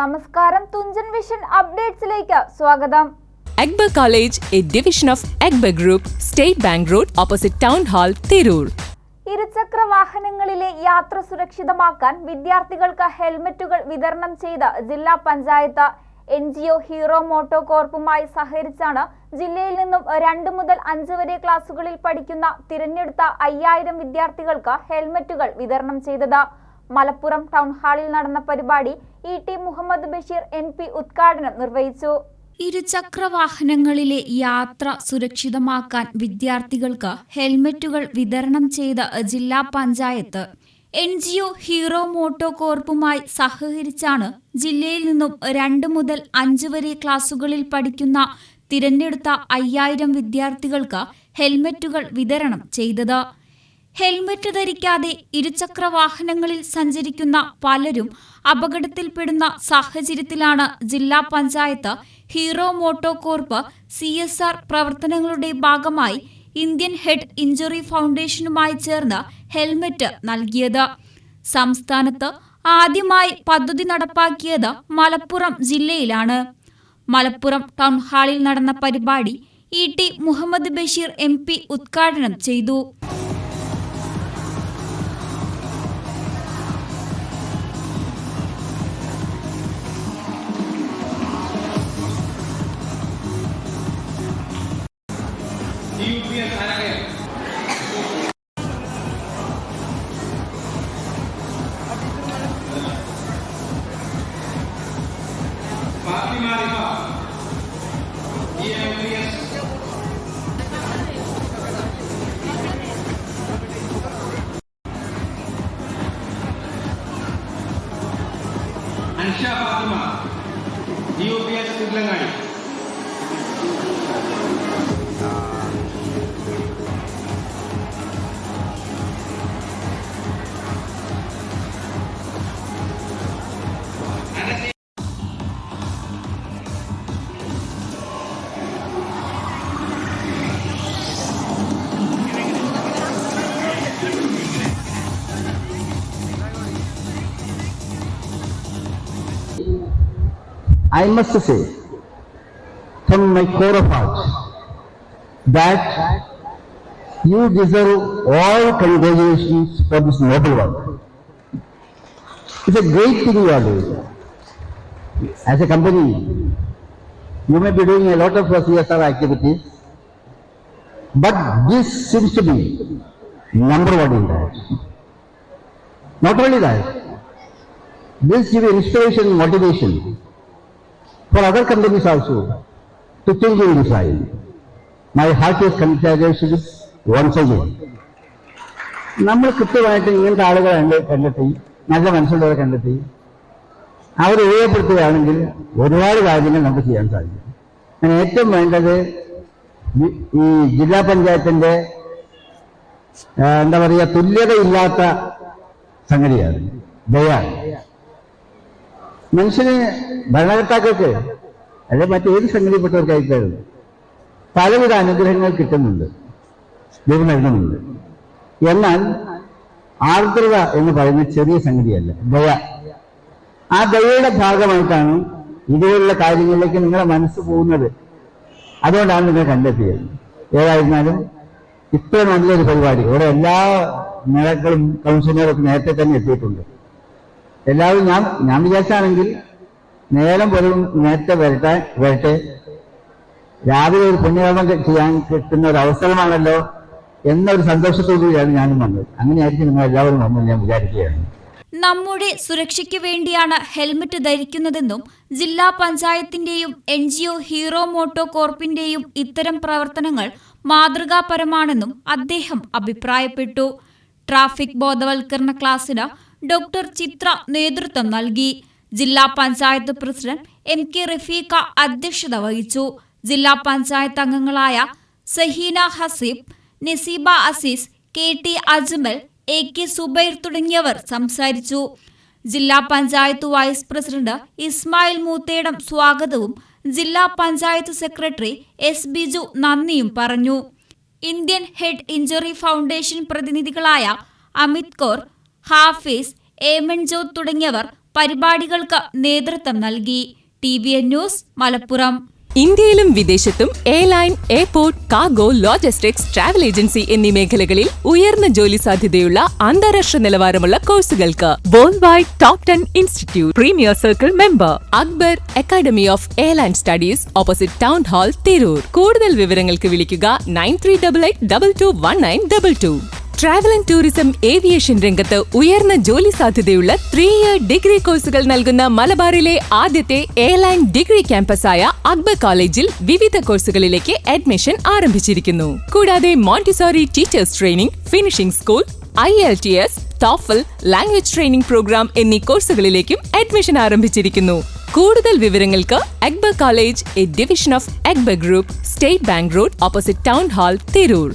നമസ്കാരം, തുഞ്ചൻ വിഷൻ അപ്ഡേറ്റ്സിലേക്ക് സ്വാഗതം. Akbar College, a division of Akbar Group, State Bank Road, opposite Town Hall, Tirur. ഇരുചക്ര വാഹനങ്ങളിലെ യാത്ര സുരക്ഷിതമാക്കാൻ വിദ്യാർത്ഥികൾക്ക് ഹെൽമറ്റുകൾ വിതരണം ചെയ്ത ജില്ലാ പഞ്ചായത്ത്. NGO ഹീറോ മോട്ടോ കോർപ്പുമായി സഹകരിച്ചാണ് ജില്ലയിൽ നിന്നും 2 മുതൽ 5 വരെ ക്ലാസുകളിൽ പഠിക്കുന്ന തിരഞ്ഞെടുത്ത 5000 വിദ്യാർത്ഥികൾക്ക് ഹെൽമറ്റുകൾ വിതരണം ചെയ്തത്. മലപ്പുറം ടൗൺ ഹാളിൽ നടന്ന പരിപാടി ET മുഹമ്മദ് ബഷീർ MP ഉദ്ഘാടനം നിർവഹിച്ചു. ഇരുചക്ര വാഹനങ്ങളിലെ യാത്ര സുരക്ഷിതമാക്കാൻ വിദ്യാർത്ഥികൾക്ക് ഹെൽമറ്റുകൾ വിതരണം ചെയ്ത ജില്ലാ പഞ്ചായത്ത്. NGO ഹീറോ മോട്ടോ കോർപ്പുമായി സഹകരിച്ചാണ് ജില്ലയിൽ നിന്നും 2 മുതൽ 5 വരെ ക്ലാസുകളിൽ പഠിക്കുന്ന തിരഞ്ഞെടുത്ത 5000 വിദ്യാർത്ഥികൾക്ക് ഹെൽമറ്റുകൾ വിതരണം ചെയ്തത്. ഹെൽമറ്റ് ധരിക്കാതെ ഇരുചക്ര വാഹനങ്ങളിൽ സഞ്ചരിക്കുന്ന പലരും അപകടത്തിൽപ്പെടുന്ന സാഹചര്യത്തിലാണ് ജില്ലാ panchayat Hero MotoCorp CSR പ്രവർത്തനങ്ങളുടെ ഭാഗമായി ഇന്ത്യൻ ഹെഡ് ഇഞ്ചുറി ഫൗണ്ടേഷനുമായി ചേർന്ന് ഹെൽമറ്റ് നൽകിയത്. സംസ്ഥാനത്ത് ആദ്യമായി പദ്ധതി നടപ്പാക്കിയത് മലപ്പുറം ജില്ലയിലാണ്. മലപ്പുറം ടൗൺ ഹാളിൽ നടന്ന പരിപാടി ET മുഹമ്മദ് ബഷീർ MP ഉദ്ഘാടനം ചെയ്തു. Ansha Fatima, DOPS Sidlangai. I must say, from my core of heart, that you deserve all congratulations for this noble work. It's a great thing you are doing. As a company, you may be doing a lot of CSR activities, but this seems to be number one in that. Not only that, this gives inspiration and motivation for other companies also to think in this line. My heartiest congratulations once again. നമ്മൾ കൃത്യമായിട്ട് ഇങ്ങനത്തെ ആളുകളെ കണ്ടെത്തി, നല്ല മനസ്സുള്ളവരെ കണ്ടെത്തി അവർ ഉപയോഗപ്പെടുത്തുകയാണെങ്കിൽ ഒരുപാട് കാര്യങ്ങൾ നമുക്ക് ചെയ്യാൻ സാധിക്കും. ഞാൻ ഏറ്റവും വേണ്ടത് ഈ ജില്ലാ പഞ്ചായത്തിന്റെ എന്താ പറയുക, തുല്യതയില്ലാത്ത സംഗതിയാണ് ദയാണ്. മനുഷ്യന് ഭരണകർത്താക്കൾക്ക് അല്ലെ മറ്റേത് സംഗതിപ്പെട്ടവർക്കായിട്ടാണ് പലവിധ അനുഗ്രഹങ്ങൾ കിട്ടുന്നുണ്ട്, ദൈവം നൽകുന്നുണ്ട്. എന്നാൽ ആർദ്രത എന്ന് പറയുന്ന ചെറിയ സംഗതിയല്ല, ദയ. ആ ദയയുടെ ഭാഗമായിട്ടാണ് ഇതുപോലുള്ള കാര്യങ്ങളിലേക്ക് നിങ്ങളെ മനസ്സ് പോകുന്നത്. അതുകൊണ്ടാണ് നിങ്ങൾ കണ്ടെത്തിയത്. ഏതായിരുന്നാലും ഇത്ര നല്ലൊരു പരിപാടി ഇവിടെ എല്ലാ നേതാക്കളും കൗൺസിലറൊക്കെ നേരത്തെ തന്നെ എത്തിയിട്ടുണ്ട്. എല്ലാവരും ഞാൻ വിചാരിച്ചാണെങ്കിൽ നേരം പോലും നേരത്തെ വരട്ടെ, രാവിലെ ഒരു പുണ്യകർമ്മം ചെയ്യാൻ കിട്ടുന്ന ഒരു അവസരമാണല്ലോ എന്നൊരു സന്തോഷത്തോടുകൂടിയാണ് ഞാനും വന്നത്. അങ്ങനെയായിരിക്കും നിങ്ങൾ എല്ലാവരും വന്നത് ഞാൻ വിചാരിക്കുകയാണ്. നമ്മുടെ സുരക്ഷയ്ക്ക് വേണ്ടിയാണ് ഹെൽമറ്റ് ധരിക്കുന്നതെന്നും ജില്ലാ പഞ്ചായത്തിന്റെയും NGO ഹീറോ മോട്ടോ കോർപ്പിന്റെയും ഇത്തരം പ്രവർത്തനങ്ങൾ മാതൃകാപരമാണെന്നും അദ്ദേഹം അഭിപ്രായപ്പെട്ടു. ട്രാഫിക് ബോധവൽക്കരണ ക്ലാസ്സിന് ഡോക്ടർ ചിത്ര നേതൃത്വം നൽകി. ജില്ലാ പഞ്ചായത്ത് പ്രസിഡന്റ് MK റഫീഖ അധ്യക്ഷത വഹിച്ചു. ജില്ലാ പഞ്ചായത്ത് അംഗങ്ങളായ സഹീന ഹസീബ്, നസീബ അസീസ്, KT അജ്മൽ, AK സുബൈർ തുടങ്ങിയവർ സംസാരിച്ചു. ജില്ലാ പഞ്ചായത്ത് വൈസ് പ്രസിഡന്റ് ഇസ്മായിൽ മൂത്തേടം സ്വാഗതവും ജില്ലാ പഞ്ചായത്ത് സെക്രട്ടറി S ബിജു നന്ദിയും പറഞ്ഞു. ഇന്ത്യൻ ഹെഡ് ഇഞ്ചുറി ഫൗണ്ടേഷൻ പ്രതിനിധികളായ അമിത് കൗർ, ഹാഫീസ്, ഏമൻ ജോത്ത് തുടങ്ങിയവർ പരിപാടികൾക്ക് നേതൃത്വം നൽകി. TVN news Malappuram. ഇന്ത്യയിലും വിദേശത്തും airline, airport, cargo, logistics, travel agency എന്നീ മേഖലകളിൽ ഉയർന്ന ജോലി സാധ്യതയുള്ള അന്താരാഷ്ട്ര നിലവാരമുള്ള കോഴ്സുകൾക്ക് world wide top 10 institute premier circle member Akbar academy of airline studies, opposite town hall, Tirur. കൂടുതൽ വിവരങ്ങൾക്ക് വിളിക്കുക 9388221922. ട്രാവൽ ആൻഡ് ടൂറിസം ഏവിയേഷൻ രംഗത്ത് ഉയർന്ന ജോലി സാധ്യതയുള്ള 3-year ഡിഗ്രി കോഴ്സുകൾ നൽകുന്ന മലബാറിലെ ആദ്യത്തെ എയർലൈൻ ഡിഗ്രി ക്യാമ്പസായ അക്ബർ കോളേജിൽ വിവിധ കോഴ്സുകളിലേക്ക് അഡ്മിഷൻ ആരംഭിച്ചിരിക്കുന്നു. കൂടാതെ Montessori teachers training, finishing school, IELTS, TOEFL, language training program എന്നീ കോഴ്സുകളിലേക്കും അഡ്മിഷൻ ആരംഭിച്ചിരിക്കുന്നു. കൂടുതൽ വിവരങ്ങൾക്ക് Akbar college, a division of Akbar group, state bank road, opposite town hall, Tirur.